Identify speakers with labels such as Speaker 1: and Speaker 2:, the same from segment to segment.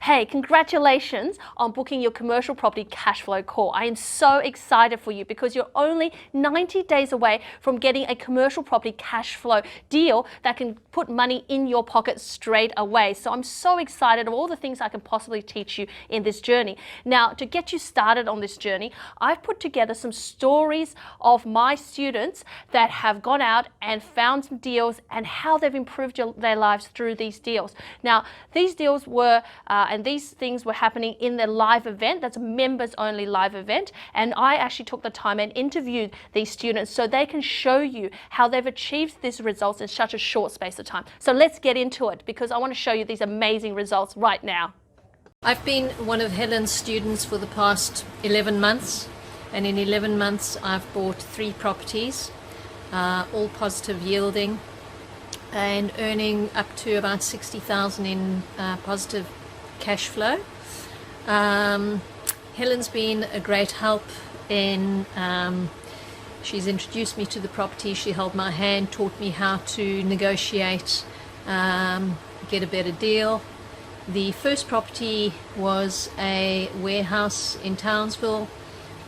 Speaker 1: Hey, congratulations on booking your commercial property cash flow call. I am so excited for you because you're only 90 days away from getting a commercial property cash flow deal that can put money in your pocket straight away. So I'm so excited of all the things I can possibly teach you in this journey. Now, to get you started on this journey, I've put together some stories of my students that have gone out and found some deals and how they've improved their lives through these deals. Now, these deals were and these things were happening in the live event. That's a members only live event. And I actually took the time and interviewed these students so they can show you how they've achieved these results in such a short space of time. So let's get into it because I want to show you these amazing results right now.
Speaker 2: I've been one of Helen's students for the past 11 months. And in 11 months, I've bought 3 properties, all positive yielding and earning up to about 60,000 in positive cash flow. Helen's been a great help in, she's introduced me to the property, she held my hand, taught me how to negotiate, get a better deal. The first property was a warehouse in Townsville.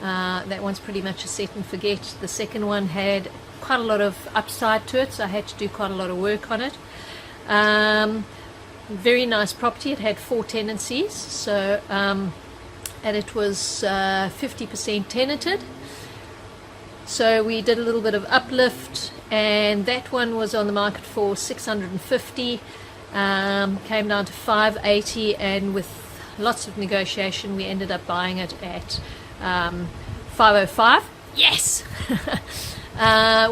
Speaker 2: That one's pretty much a set and forget. The second one had quite a lot of upside to it, so I had to do quite a lot of work on it. Very nice property. It had 4 tenancies, so and it was 50% tenanted. So we did a little bit of uplift, and that one was on the market for 650. Came down to 580, and with lots of negotiation, we ended up buying it at 505. Yes.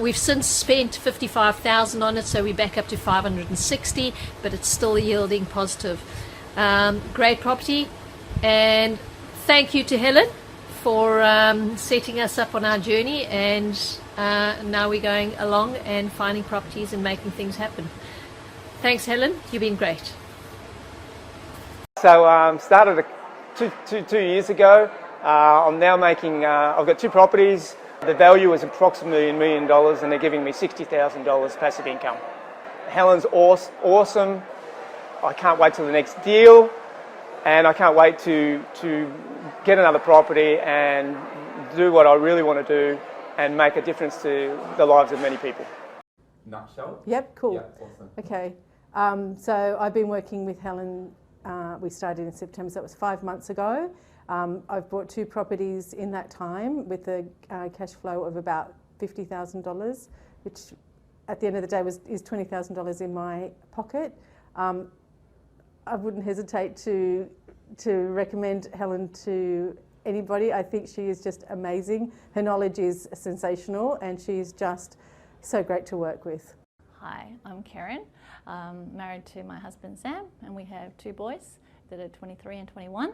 Speaker 2: We've since spent 55,000 on it, so we're back up to 560, but it's still yielding positive. Great property, and thank you to Helen for setting us up on our journey, and now we're going along and finding properties and making things happen. Thanks, Helen. You've been great.
Speaker 3: So started two years ago. I'm now making, I've got 2 properties. The value is approximately $1 million and they're giving me $60,000 passive income. Helen's awesome. I can't wait till the next deal, and I can't wait to get another property and do what I really want to do and make a difference to the lives of many people.
Speaker 4: Nutshell?
Speaker 5: Yep, cool.
Speaker 4: Yep, awesome.
Speaker 5: Okay, so I've been working with Helen. We started in September, so that was 5 months ago. I've bought 2 properties in that time with a cash flow of about $50,000, which at the end of the day is $20,000 in my pocket. I wouldn't hesitate to recommend Helen to anybody. I think she is just amazing. Her knowledge is sensational and she's just so great to work with.
Speaker 6: Hi, I'm Karen, married to my husband Sam, and we have 2 boys that are 23 and 21.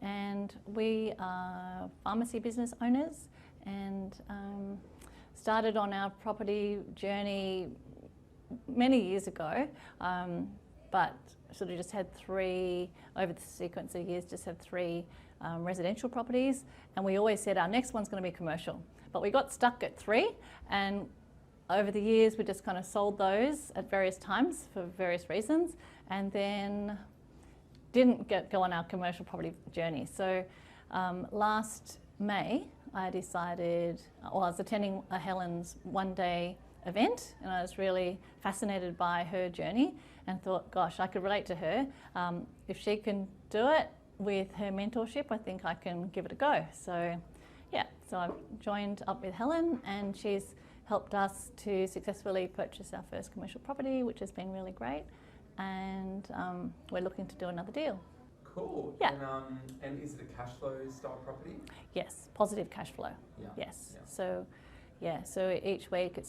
Speaker 6: And we are pharmacy business owners, and started on our property journey many years ago, but sort of just had 3, over the sequence of years, just had 3 residential properties, and we always said our next one's going to be commercial. But we got stuck at 3, and over the years we just kind of sold those at various times for various reasons, and then didn't go on our commercial property journey. So last May I decided, well, I was attending a Helen's one-day event and I was really fascinated by her journey and thought, gosh, I could relate to her. If she can do it with her mentorship, I think I can give it a go. So yeah, so I've joined up with Helen and she's helped us to successfully purchase our first commercial property, which has been really great. And we're looking to do another deal.
Speaker 4: Cool.
Speaker 6: Yeah.
Speaker 4: And is it a cash flow style property?
Speaker 6: Yes, positive cash flow.
Speaker 4: Yeah.
Speaker 6: Yes.
Speaker 4: Yeah.
Speaker 6: So, yeah. So each week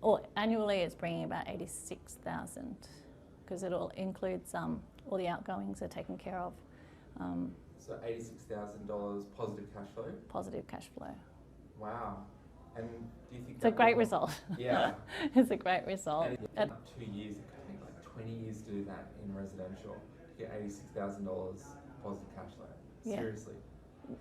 Speaker 6: or annually it's bringing about 86,000 because it all includes all the outgoings are taken care of.
Speaker 4: So $86,000 positive cash flow.
Speaker 6: Positive cash flow.
Speaker 4: Wow. And do you think
Speaker 6: it's a great result?
Speaker 4: Yeah.
Speaker 6: It's a great result.
Speaker 4: And in 2 years. 20 years to do that in residential, to get $86,000 positive cash flow.
Speaker 6: Yeah.
Speaker 4: Seriously.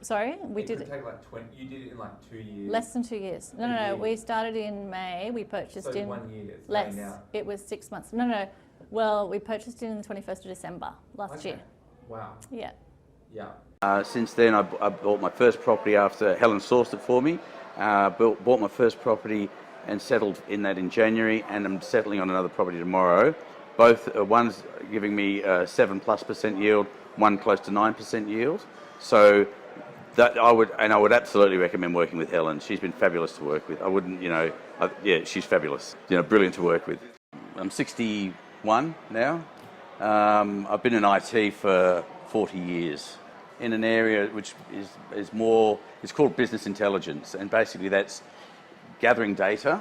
Speaker 6: Sorry, we did
Speaker 4: it. Take like 20. You did it in like 2 years.
Speaker 6: Less than 2 years. No. We started in May. We purchased
Speaker 4: so
Speaker 6: in
Speaker 4: 1 year. It's
Speaker 6: less.
Speaker 4: now.
Speaker 6: It was 6 months. No. Well, we purchased it in the 21st of December last year.
Speaker 4: Wow.
Speaker 6: Yeah.
Speaker 4: Yeah.
Speaker 7: Since then, I bought my first property after Helen sourced it for me. Bought my first property and settled in that in January, and I'm settling on another property tomorrow. Both one's giving me 7+% yield, one close to 9% yield. So that I would absolutely recommend working with Helen. She's been fabulous to work with. I wouldn't, yeah, she's fabulous. Brilliant to work with. I'm 61 now. I've been in IT for 40 years in an area which is more, it's called business intelligence, and basically that's gathering data,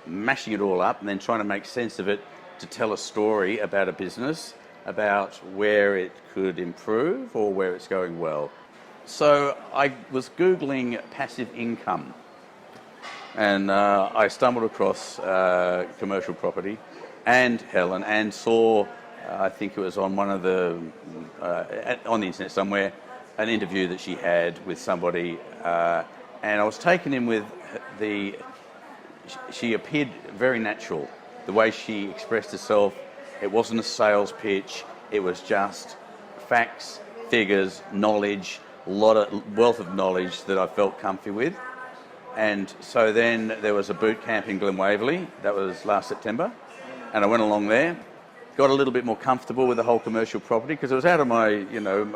Speaker 7: mashing it all up, and then trying to make sense of it to tell a story about a business, about where it could improve or where it's going well. So I was Googling passive income, and I stumbled across commercial property and Helen, and saw, I think it was on one of the, on the internet somewhere, an interview that she had with somebody, and I was taken in with she appeared very natural. The way she expressed herself, it wasn't a sales pitch, it was just facts, figures, knowledge, a lot of wealth of knowledge that I felt comfy with. And so then there was a boot camp in Glen Waverley, that was last September, and I went along there, got a little bit more comfortable with the whole commercial property because it was out of my,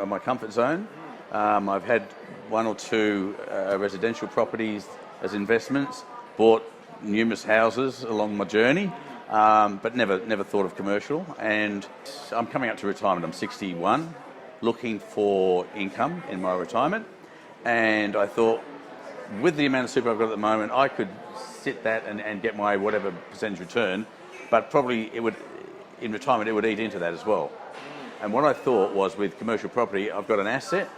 Speaker 7: my comfort zone. I've had one or two residential properties as investments, bought numerous houses along my journey, but never thought of commercial. And I'm coming up to retirement. I'm 61, looking for income in my retirement, and I thought, with the amount of super I've got at the moment, I could sit that and get my whatever percentage return, but probably it would, in retirement, it would eat into that as well. And what I thought was, with commercial property, I've got an asset,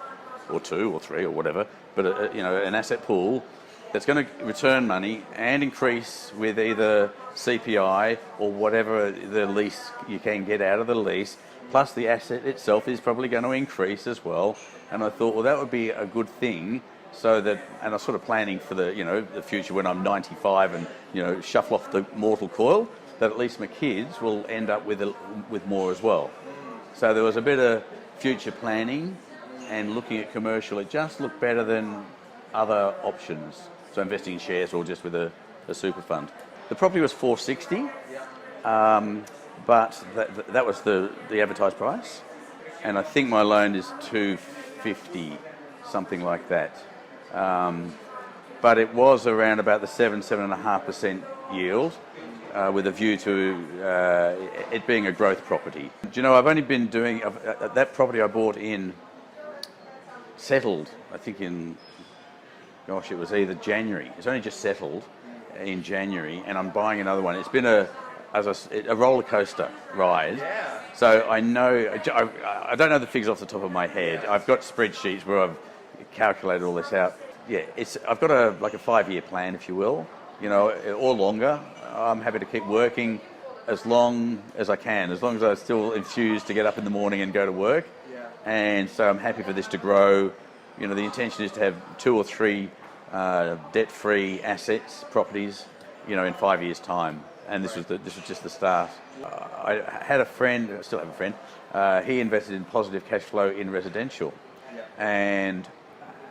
Speaker 7: or two or three or whatever, but an asset pool that's going to return money and increase with either CPI or whatever the lease you can get out of the lease, plus the asset itself is probably going to increase as well. And I thought, well, that would be a good thing, so that, and I'm sort of planning for the future when I'm 95 and shuffle off the mortal coil, that at least my kids will end up with more as well. So there was a bit of future planning and looking at commercial. It just looked better than other options. So investing in shares or just with a super fund. The property was $460, but that was the advertised price, and I think my loan is $250, something like that. But it was around about the 7.5% yield, with a view to it being a growth property. Do you know, I've only been doing that property I bought in, settled, I think in, gosh, it was either January. It's only just settled in January, and I'm buying another one. It's been a roller coaster ride. Yeah. So I know, I don't know the figures off the top of my head. I've got spreadsheets where I've calculated all this out. Yeah, I've got a 5-year plan, if you will, or longer. I'm happy to keep working as long as I can, as long as I'm still enthused to get up in the morning and go to work. Yeah. And so I'm happy for this to grow. The intention is to have 2 or 3 debt-free assets, properties, in 5 years' time. And this was just the start. I had a friend, I still have a friend. He invested in positive cash flow in residential, and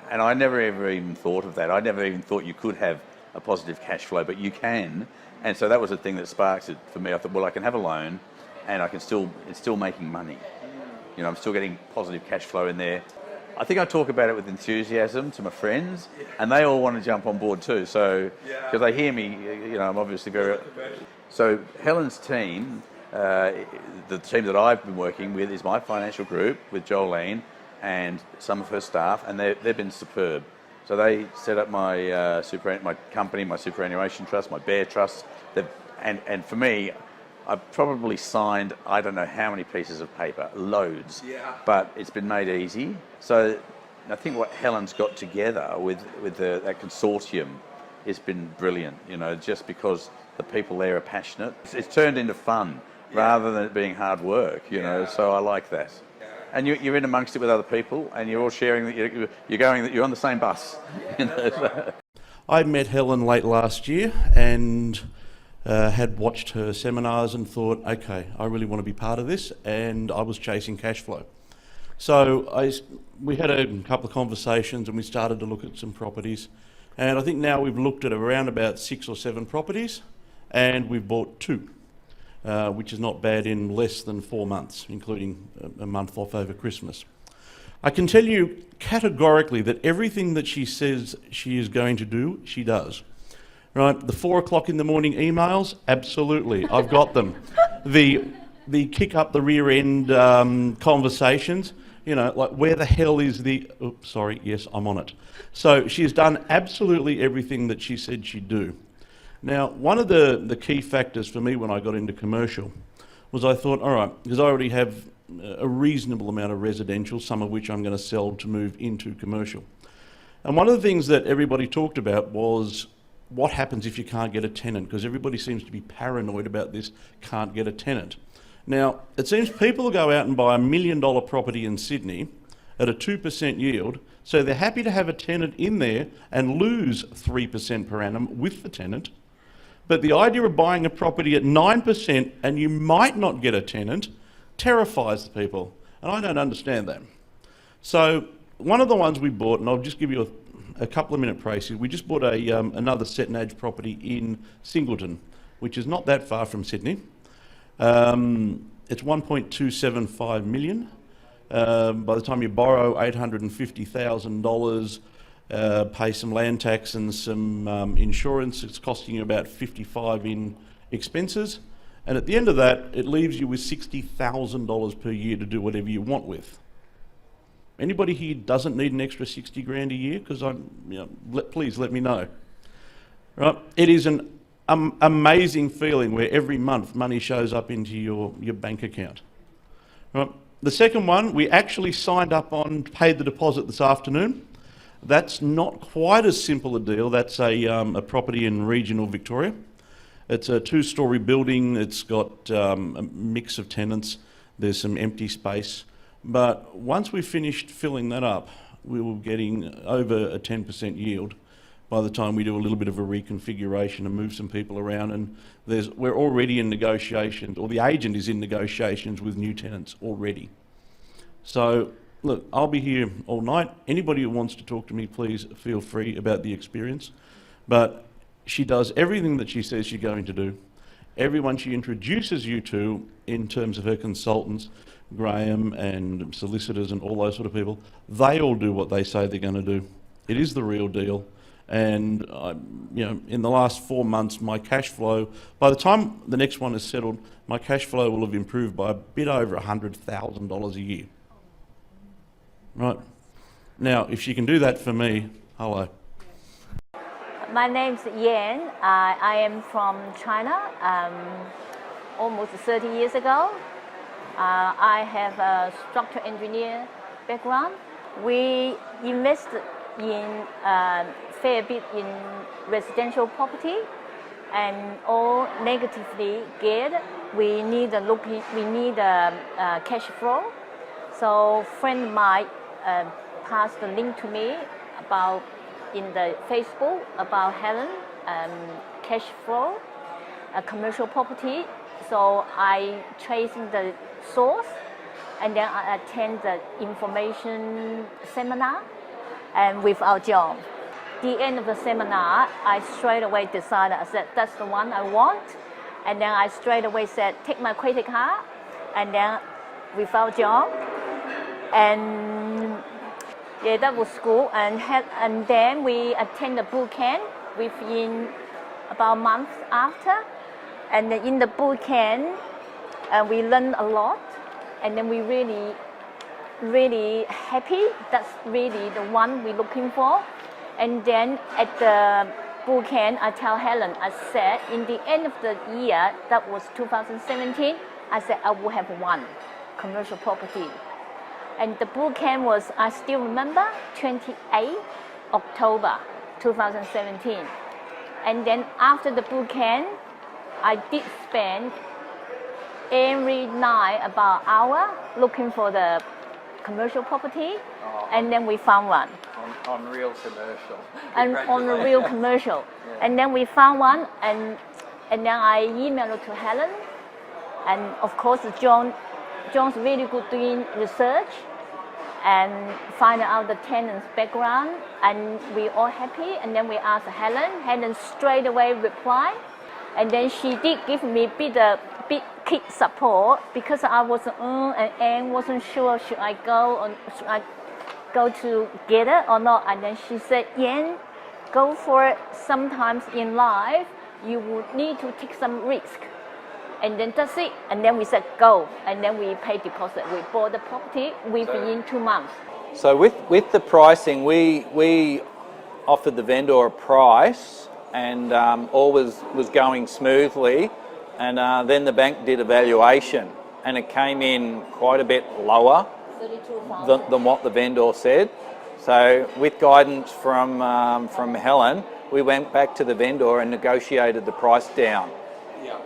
Speaker 7: I never ever even thought of that. I never even thought you could have a positive cash flow, but you can. And so that was the thing that sparks it for me. I thought, well, I can have a loan, and it's still making money. I'm still getting positive cash flow in there. I think I talk about it with enthusiasm to my friends, and they all want to jump on board too. So, because they hear me, I'm obviously very. So Helen's team, the team that I've been working with, is my financial group with Jolene and some of her staff, and they've been superb. So they set up my my company, my superannuation trust, my Bear Trust, and for me, I've probably signed, I don't know how many pieces of paper, loads, but it's been made easy. So I think what Helen's got together with that consortium has been brilliant, just because the people there are passionate. It's turned into fun rather than it being hard work, so I like that. And you're in amongst it with other people, and you're all sharing that you're on the same bus.
Speaker 8: I met Helen late last year and had watched her seminars and thought, okay, I really want to be part of this, and I was chasing cash flow. So we had a couple of conversations and we started to look at some properties. And I think now we've looked at around about 6 or 7 properties and we've bought 2, which is not bad in less than 4 months, including a month off over Christmas. I can tell you categorically that everything that she says she is going to do, she does. Right, the 4 o'clock in the morning emails, absolutely, I've got them. The kick up the rear end conversations, you know, like where the hell is the, oops, sorry, yes, I'm on it. So she's done absolutely everything that she said she'd do. Now, one of the key factors for me when I got into commercial was I thought, all right, because I already have a reasonable amount of residential, some of which I'm going to sell to move into commercial. And one of the things that everybody talked about was what happens if you can't get a tenant, because everybody seems to be paranoid about this, can't get a tenant. Now, it seems people will go out and buy $1 million property in Sydney at a 2% yield, so they're happy to have a tenant in there and lose 3% per annum with the tenant. But the idea of buying a property at 9% and you might not get a tenant terrifies the people, and I don't understand that. So one of the ones we bought, and I'll just give you a couple of minute prices, we just bought another Setnage property in Singleton, which is not that far from Sydney. It's 1.275 million. By the time you borrow $850,000, pay some land tax and some insurance, it's costing you about $55,000 in expenses. And at the end of that, it leaves you with $60,000 per year to do whatever you want with. Anybody here doesn't need an extra 60 grand a year? Because please let me know. Right? It is an amazing feeling where every month money shows up into your bank account. Right? The second one, we actually signed up on, paid the deposit this afternoon. That's not quite as simple a deal. That's a property in regional Victoria. It's a 2-storey building. It's got a mix of tenants. There's some empty space. But once we finished filling that up, we were getting over a 10% yield by the time we do a little bit of a reconfiguration and move some people around. And we're already in negotiations, or the agent is in negotiations with new tenants already. So look, I'll be here all night. Anybody who wants to talk to me, please feel free about the experience. But she does everything that she says she's going to do. Everyone she introduces you to in terms of her consultants, Graham and solicitors and all those sort of people, they all do what they say they're going to do. It is the real deal. And in the last 4 months, my cash flow, by the time the next one is settled, my cash flow will have improved by a bit over $100,000 a year. Right. Now, if she can do that for me, hello.
Speaker 9: My name's Yan. I am from China, almost 30 years ago. I have a structural engineer background. We invested in fair bit in residential property, and all negatively geared. We need a cash flow. So a friend of mine passed the link to me about in the Facebook about Helen cash flow, a commercial property. So I tracing the source, and then I attend the information seminar, and with our job. The end of the seminar, I straight away decided, I said, that's the one I want. And then I straight away said, take my credit card, and then without job. And yeah, that was school. And then we attend the boot camp within about a month after. And in the boot camp, we learned a lot. And then we really, really happy. That's really the one we're looking for. And then at the boot camp, I tell Helen, I said, in the end of the year, that was 2017, I said I will have one commercial property. And the boot camp was, I still remember, 28 October 2017. And then after the boot camp, I did spend every night about an hour looking for the commercial property, and then we found one.
Speaker 10: On real commercial.
Speaker 9: And on a real commercial. Yeah. And then we found one, and then I emailed it to Helen. And of course, John's really good doing research. and find out the tenant's background, and we all happy. And then we asked Helen. Helen straight away replied, and then she did give me big kid support because I was and wasn't sure should I go or should I go together or not. And then she said, Yan, go for it. Sometimes in life you would need to take some risk. And then that's it. And then we said go, and then we paid deposit. We bought the property within 2 months.
Speaker 10: So with the pricing, we offered the vendor a price, and all was going smoothly. And then the bank did a valuation, and it came in quite a bit lower than what the vendor said. So with guidance from Helen, we went back to the vendor and negotiated the price down. Yeah.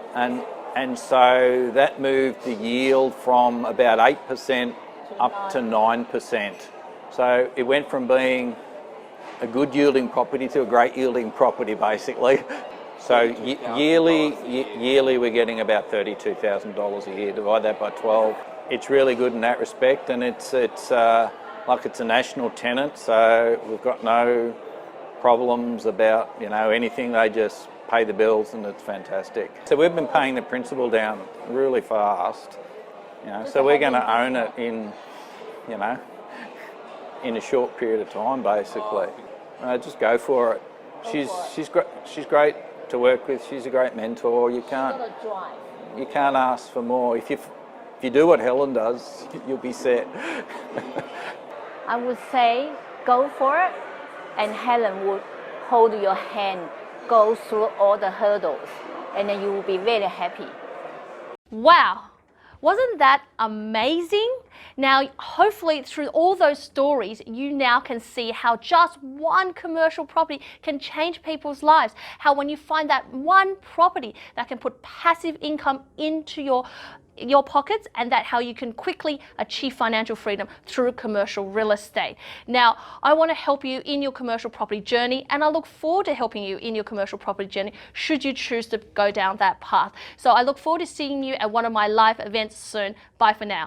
Speaker 10: And so that moved the yield from about 8% up to 9%. So it went from being a good yielding property to a great yielding property, basically. So yearly we're getting about $32,000 a year. Divide that by 12. It's really good in that respect, and it's like it's a national tenant, so we've got no problems about anything. They just pay the bills, and it's fantastic. So we've been paying the principal down really fast, so we're going to own it in a short period of time, basically. Just go for it. She's great to work with. She's a great mentor. You can't ask for more. If you do what Helen does, you'll be set.
Speaker 9: I would say go for it, and Helen would hold your hand, go through all the hurdles, and then you will be very happy.
Speaker 1: Wow, wasn't that amazing? Now, hopefully through all those stories, you now can see how just one commercial property can change people's lives. How when you find that one property that can put passive income into your pockets, and that how you can quickly achieve financial freedom through commercial real estate. Now, I want to help you in your commercial property journey, and I look forward to helping you in your commercial property journey should you choose to go down that path. So I look forward to seeing you at one of my live events soon. Bye for now.